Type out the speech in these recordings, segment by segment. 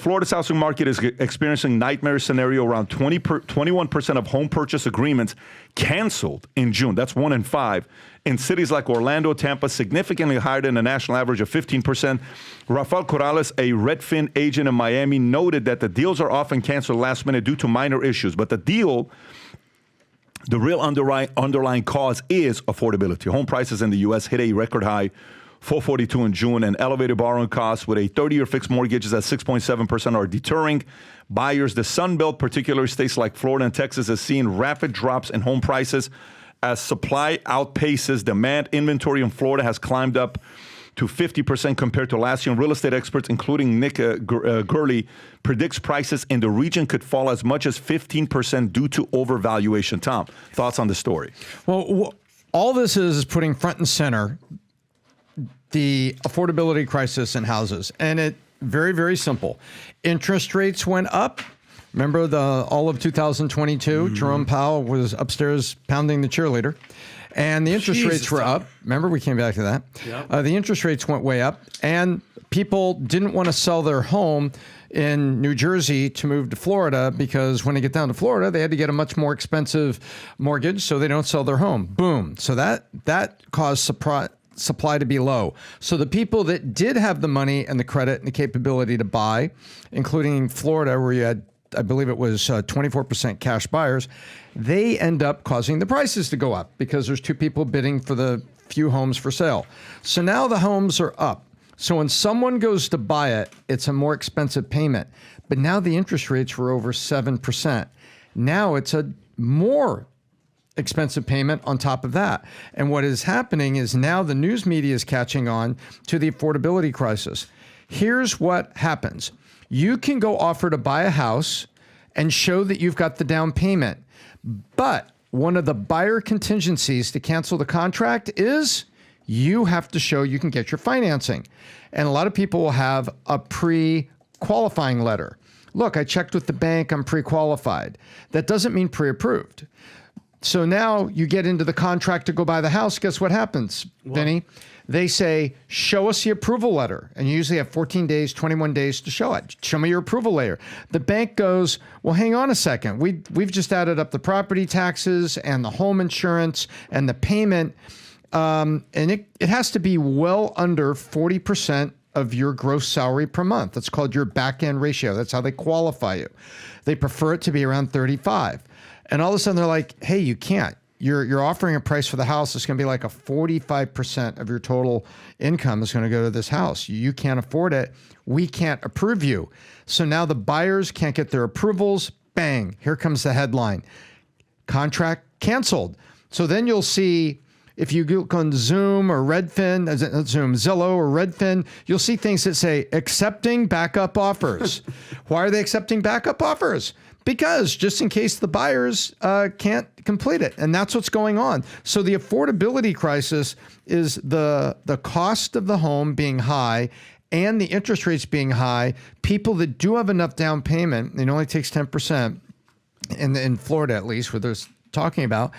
Florida's housing market is experiencing nightmare scenario. Around 21% of home purchase agreements canceled in June. That's 1 in 5. In cities like Orlando, Tampa, significantly higher than the national average of 15%. Rafael Corrales, a Redfin agent in Miami, noted that the deals are often canceled last minute due to minor issues. But the real underlying cause is affordability. Home prices in the U.S. hit a record high, 442 in June, and elevated borrowing costs with a 30-year fixed mortgages at 6.7% are deterring buyers. The Sun Belt, particularly states like Florida and Texas, has seen rapid drops in home prices as supply outpaces demand. Inventory in Florida has climbed up to 50% compared to last year. And real estate experts, including Nick Gurley, predicts prices in the region could fall as much as 15% due to overvaluation. Tom, thoughts on the story? Well, all this is putting front and center the affordability crisis in houses. And it very, very simple. Interest rates went up. Remember all of 2022, Jerome Powell was upstairs pounding the cheerleader. And the interest rates were up. Remember, we came back to that. Yep. The interest rates went way up. And people didn't want to sell their home in New Jersey to move to Florida because when they get down to Florida, they had to get a much more expensive mortgage, so they don't sell their home. Boom. So that caused supply to be low. So the people that did have the money and the credit and the capability to buy, including Florida, where you had, I believe it was 24% cash buyers, they end up causing the prices to go up because there's two people bidding for the few homes for sale. So now the homes are up. So when someone goes to buy it, it's a more expensive payment. But now the interest rates were over 7%. Now it's a more expensive payment on top of that. And what is happening is now the news media is catching on to the affordability crisis. Here's what happens. You can go offer to buy a house and show that you've got the down payment. But one of the buyer contingencies to cancel the contract is you have to show you can get your financing. And a lot of people will have a pre-qualifying letter. Look, I checked with the bank, I'm pre-qualified. That doesn't mean pre-approved. So now you get into the contract to go buy the house. Guess what happens, Vinny? They say, show us the approval letter. And you usually have 14 days, 21 days to show it. Show me your approval letter. The bank goes, well, hang on a second. We've just added up the property taxes and the home insurance and the payment. And it has to be well under 40% of your gross salary per month. That's called your back-end ratio. That's how they qualify you. They prefer it to be around 35. And all of a sudden they're like, hey, you can't. You're offering a price for the house that's going to be like a 45% of your total income is going to go to this house. You can't afford it. We can't approve you. So now the buyers can't get their approvals. Bang, here comes the headline. Contract canceled. So then you'll see, if you look on Zoom or Redfin, Zillow or Redfin, you'll see things that say accepting backup offers. Why are they accepting backup offers? Because just in case the buyers can't complete it. And that's what's going on. So the affordability crisis is the cost of the home being high and the interest rates being high. People that do have enough down payment, it only takes 10%, in Florida at least, where they're talking about,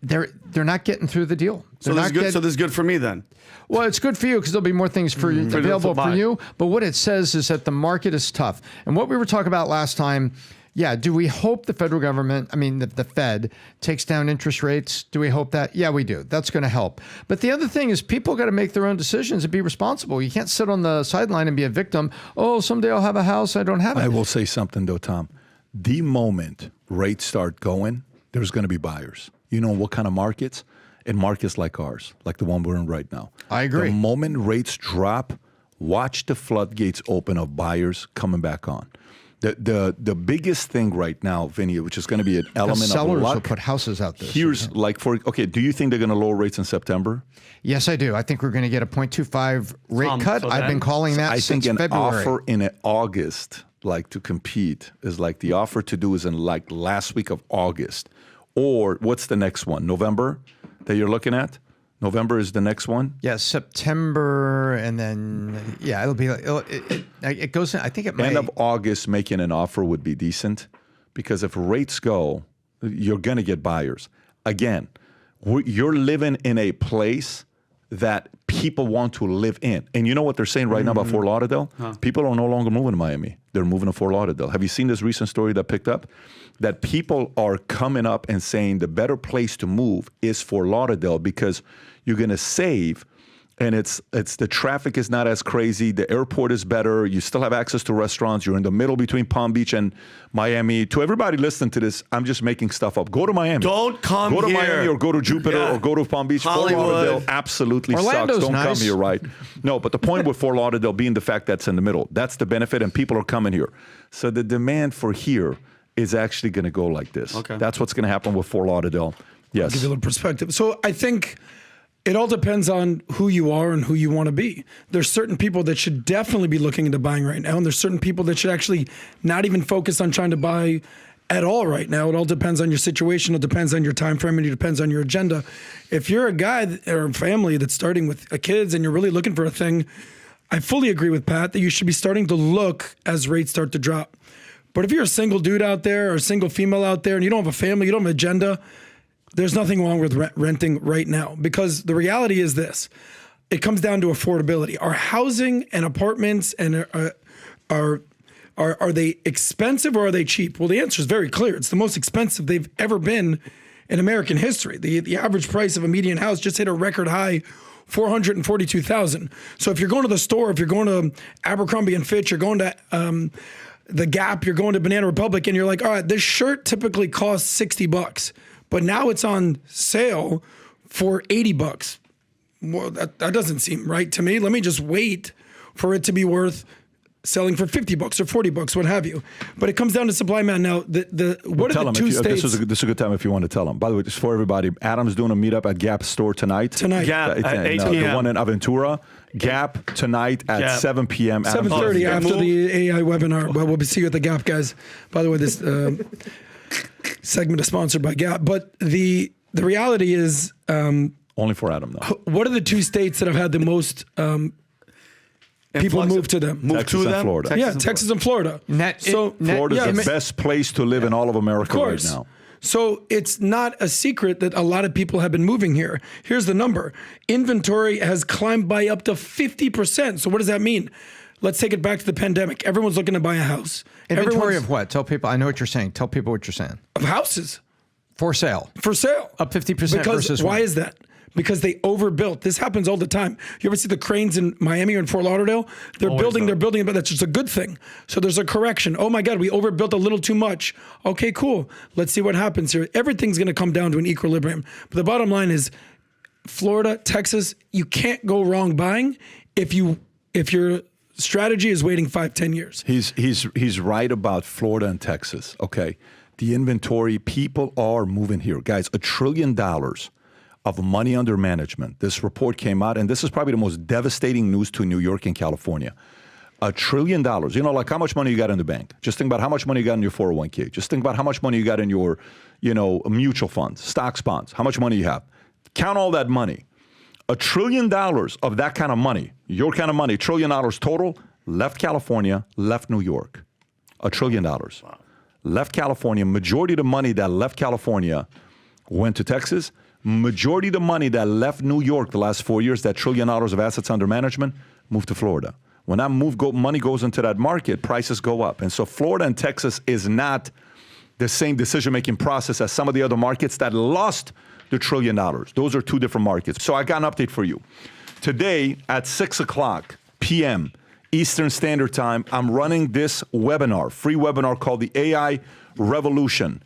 they're not getting through the deal. So this is good for me then. Well, it's good for you because there'll be more things for you available for you. But what it says is that the market is tough. And what we were talking about last time, yeah, do we hope the federal government, the Fed, takes down interest rates? Do we hope that? Yeah, we do. That's going to help. But the other thing is people got to make their own decisions and be responsible. You can't sit on the sideline and be a victim. Oh, someday I'll have a house. I don't have it. I will say something, though, Tom. The moment rates start going, there's going to be buyers. You know what kind of markets? In markets like ours, like the one we're in right now. I agree. The moment rates drop, watch the floodgates open of buyers coming back on. The biggest thing right now, Vinny, which is going to be an element of luck. Sellers will put houses out there. Here's do you think they're going to lower rates in September? Yes, I do. I think we're going to get a 0.25 rate cut. So I've been calling that since February. I think an offer in August, to compete, is the offer to do is in last week of August. Or what's the next one? November that you're looking at? November is the next one? Yeah, September, and then, it'll be, it goes in, I think it might. End of August, making an offer would be decent, because if rates go, you're going to get buyers. Again, you're living in a place that people want to live in. And you know what they're saying right now about Fort Lauderdale? People are no longer moving to Miami. They're moving to Fort Lauderdale. Have you seen this recent story that picked up? That people are coming up and saying the better place to move is Fort Lauderdale because you're going to save. And it's the traffic is not as crazy. The airport is better. You still have access to restaurants. You're in the middle between Palm Beach and Miami. To everybody listening to this, I'm just making stuff up. Go to Miami. Don't come here. Go to Miami or go to Jupiter or go to Palm Beach. Hollywood. Fort Lauderdale absolutely Orlando's sucks. Don't nice. come here, right? No, but the point with Fort Lauderdale being the fact that's in the middle, that's the benefit, and people are coming here. So the demand for here is actually going to go like this. Okay. That's what's going to happen with Fort Lauderdale. Yes. Give you a little perspective. So I think it all depends on who you are and who you want to be. There's certain people that should definitely be looking into buying right now, and there's certain people that should actually not even focus on trying to buy at all right now. It all depends on your situation. It depends on your time frame, and it depends on your agenda. If you're a guy or a family that's starting with kids and you're really looking for a thing, I fully agree with Pat that you should be starting to look as rates start to drop. But if you're a single dude out there or a single female out there and you don't have a family, you don't have an agenda, there's nothing wrong with renting right now, because the reality is this: it comes down to affordability. Are housing and apartments and are they expensive or are they cheap? Well, the answer is very clear. It's the most expensive they've ever been in American history. The average price of a median house just hit a record high, $442,000. So if you're going to the store, if you're going to Abercrombie and Fitch, you're going to the Gap, you're going to Banana Republic, and you're like, all right, this shirt typically costs $60. But now it's on sale for $80. Well, that doesn't seem right to me. Let me just wait for it to be worth selling for $50 or $40, what have you. But it comes down to supply and demand. Now, what are the two states? This is a good time if you want to tell them. By the way, just for everybody, Adam's doing a meetup at Gap store tonight. Gap at 8 The p.m. one in Aventura. Gap tonight at 7 p.m. 7:30 after the AI webinar. Well, we'll see you at the Gap, guys. By the way, this segment is sponsored by Gap. But the reality is, only for Adam, though. what are the two states that have had the most people move to them? Texas and Florida. Texas and Florida. Florida's the best place to live in all of America right now. So it's not a secret that a lot of people have been moving here. Here's the number. Inventory has climbed by up to 50%. So what does that mean? Let's take it back to the pandemic. Everyone's looking to buy a house. Inventory of what? Tell people. I know what you're saying. Tell people what you're saying. Of houses. For sale. For sale. Up 50% because versus why when? is that? Because they overbuilt. This happens all the time. You ever see the cranes in Miami or in Fort Lauderdale? They're building, but that's just a good thing. So there's a correction. Oh my God, we overbuilt a little too much. Okay, cool. Let's see what happens here. Everything's going to come down to an equilibrium. But the bottom line is, Florida, Texas, you can't go wrong buying if your strategy is waiting 5-10 years. He's right about Florida and Texas. Okay, the inventory, people are moving here, guys. $1 trillion of money under management. This report came out, and this is probably the most devastating news to New York and California. $1 trillion. You know, like how much money you got in the bank. Just think about how much money you got in your 401k. Just think about how much money you got in your, mutual funds, stocks, bonds. How much money you have. Count all that money. $1 trillion of that kind of money, your kind of money, $1 trillion total, left California, left New York. $1 trillion. Wow. Left California. Majority of the money that left California went to Texas. Majority of the money that left New York the last 4 years, that $1 trillion of assets under management, moved to Florida. When that money goes into that market, prices go up. And so Florida and Texas is not the same decision-making process as some of the other markets that lost the $1 trillion. Those are two different markets. So I got an update for you. Today at 6 o'clock p.m. Eastern Standard Time, I'm running this webinar, free webinar called the AI Revolution.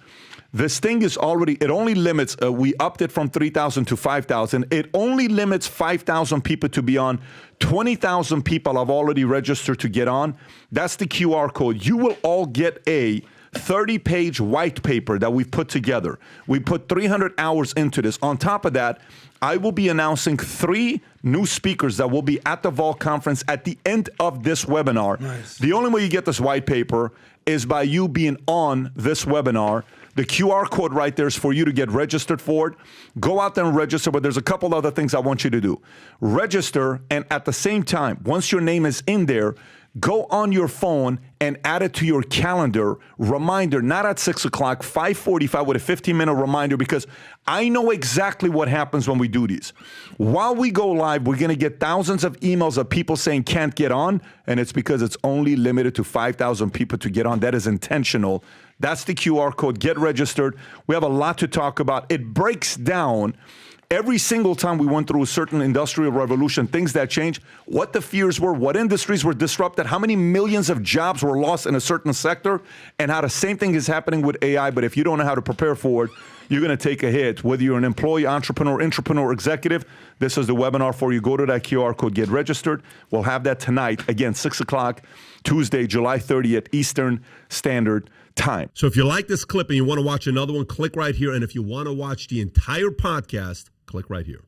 This thing is it only limits, we upped it from 3,000 to 5,000. It only limits 5,000 people to be on. 20,000 people have already registered to get on. That's the QR code. You will all get a 30-page white paper that we've put together. We put 300 hours into this. On top of that, I will be announcing 3 new speakers that will be at the Vol Conference at the end of this webinar. Nice. The only way you get this white paper is by you being on this webinar. The QR code right there is for you to get registered for it. Go out there and register, but there's a couple other things I want you to do. Register, and at the same time, once your name is in there, go on your phone and add it to your calendar reminder, not at 6 o'clock, 5:45 with a 15-minute reminder, because I know exactly what happens when we do these. While we go live, we're going to get thousands of emails of people saying can't get on, and it's because it's only limited to 5,000 people to get on. That is intentional. That's the QR code. Get registered. We have a lot to talk about. It breaks down every single time we went through a certain industrial revolution, things that changed, what the fears were, what industries were disrupted, how many millions of jobs were lost in a certain sector, and how the same thing is happening with AI. But if you don't know how to prepare for it, you're going to take a hit. Whether you're an employee, entrepreneur, executive, this is the webinar for you. Go to that QR code, get registered. We'll have that tonight, again, 6 o'clock, Tuesday, July 30th, Eastern Standard Time. So if you like this clip and you want to watch another one, click right here. And if you want to watch the entire podcast, click right here.